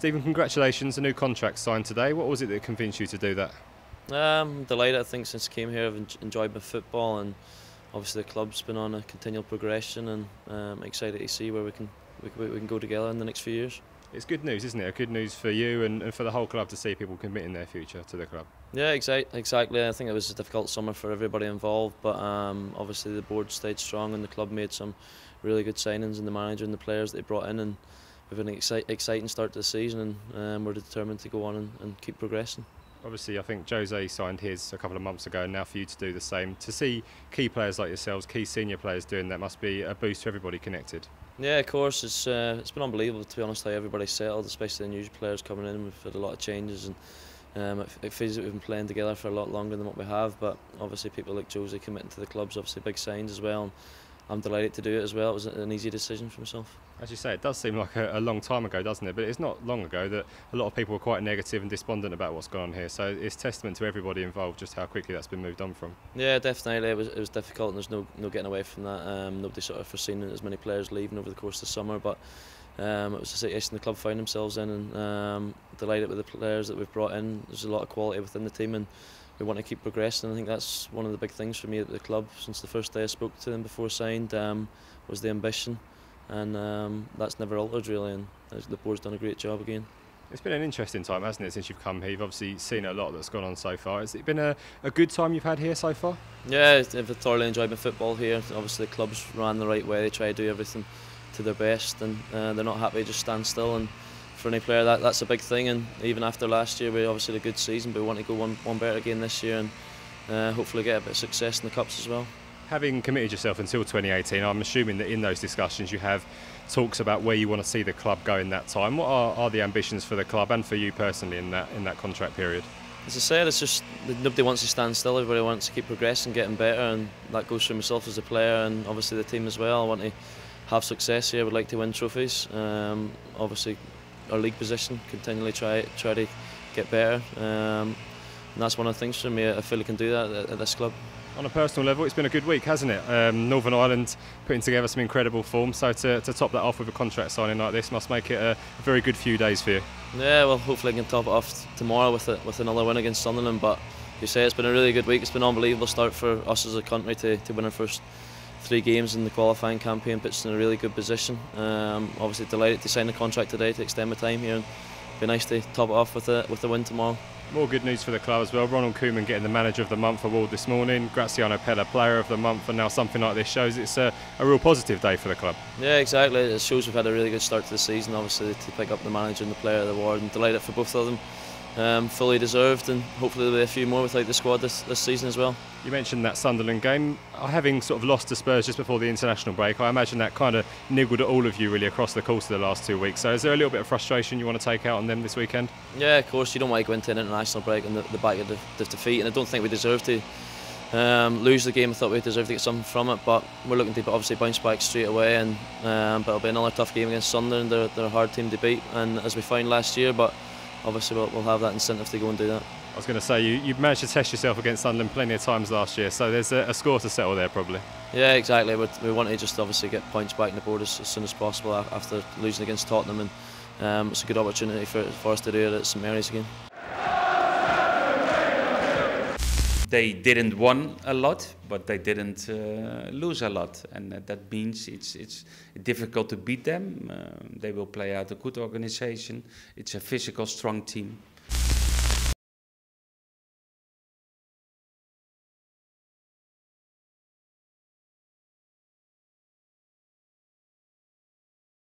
Stephen, congratulations, a new contract signed today. What was it that convinced you to do that? I'm delighted. I think since I came here I've enjoyed my football, and obviously the club's been on a continual progression, and I'm excited to see where we can go together in the next few years. It's good news, isn't it? Good news for you and for the whole club to see people committing their future to the club. Yeah, exactly. I think it was a difficult summer for everybody involved, but obviously the board stayed strong and the club made some really good signings, and the manager and the players they brought in, and we've had an exciting start to the season, and we're determined to go on and keep progressing. Obviously, I think Jose signed his a couple of months ago, and now for you to do the same. To see key players like yourselves, key senior players doing that must be a boost to everybody connected. Yeah, of course. It's been unbelievable, to be honest, how everybody's settled, especially the new players coming in. We've had a lot of changes, and it feels that we've been playing together for a lot longer than what we have. But obviously, people like Jose committing to the club's obviously big signs as well. And I'm delighted to do it as well. It was an easy decision for myself. As you say, it does seem like a long time ago, doesn't it? But it's not long ago that a lot of people were quite negative and despondent about what's gone on here. So it's testament to everybody involved just how quickly that's been moved on from. Yeah, definitely. It was difficult, and there's no getting away from that. Nobody sort of foreseen as many players leaving over the course of the summer, but it was a situation the club found themselves in, and delighted with the players that we've brought in. There's a lot of quality within the team, and we want to keep progressing. I think that's one of the big things for me at the club since the first day I spoke to them before I signed, was the ambition, and that's never altered really, and the board's done a great job again. It's been an interesting time, hasn't it, since you've come here? You've obviously seen a lot that's gone on so far. Has it been a good time you've had here so far? Yeah, I've thoroughly enjoyed my football here. Obviously the club's ran the right way. They try to do everything to their best, and they're not happy to just stand still. And for any player, that's a big thing. And even after last year, we obviously had a good season, but we want to go one better again this year, and hopefully get a bit of success in the cups as well. Having committed yourself until 2018, I'm assuming that in those discussions you have talks about where you want to see the club go in that time. What are the ambitions for the club and for you personally in that contract period? As I said, it's just nobody wants to stand still. Everybody wants to keep progressing, getting better, and that goes for myself as a player and obviously the team as well. I want to have success here. I would like to win trophies. Obviously, our league position, continually try to get better, and that's one of the things for me. I feel I can do that at this club. On a personal level, it's been a good week, hasn't it? Northern Ireland putting together some incredible form, so to top that off with a contract signing like this must make it a very good few days for you. Yeah, well, hopefully I can top it off tomorrow with another win against Sunderland, but you say it's been a really good week. It's been an unbelievable start for us as a country to win our first 3 games in the qualifying campaign, puts us in a really good position. Obviously delighted to sign the contract today to extend my time here, and it'd be nice to top it off with a win tomorrow. More good news for the club as well. Ronald Koeman getting the Manager of the Month award this morning, Graziano Pella Player of the Month, and now something like this shows it's a real positive day for the club. Yeah, exactly. It shows we've had a really good start to the season, obviously, to pick up the Manager and the Player of the Award, and delighted for both of them. Fully deserved, and hopefully there'll be a few more without the squad this season as well. You mentioned that Sunderland game. Having sort of lost to Spurs just before the international break, I imagine that kind of niggled at all of you really across the course of the last 2 weeks. So is there a little bit of frustration you want to take out on them this weekend? Yeah, of course. You don't want to go into an international break on the back of the defeat, and I don't think we deserve to lose the game. I thought we deserved to get something from it, but we're looking to obviously bounce back straight away, and but it'll be another tough game against Sunderland. They're a hard team to beat, and as we found last year, but obviously we'll have that incentive to go and do that. I was going to say, you've managed to test yourself against Sunderland plenty of times last year, so there's a score to settle there probably. Yeah, exactly. We want to just obviously get points back in the board as soon as possible after losing against Tottenham, and it's a good opportunity for us to do it at St Mary's again. They didn't win a lot, but they didn't lose a lot, and that means it's difficult to beat them. They will play out a good organisation. It's a physical, strong team.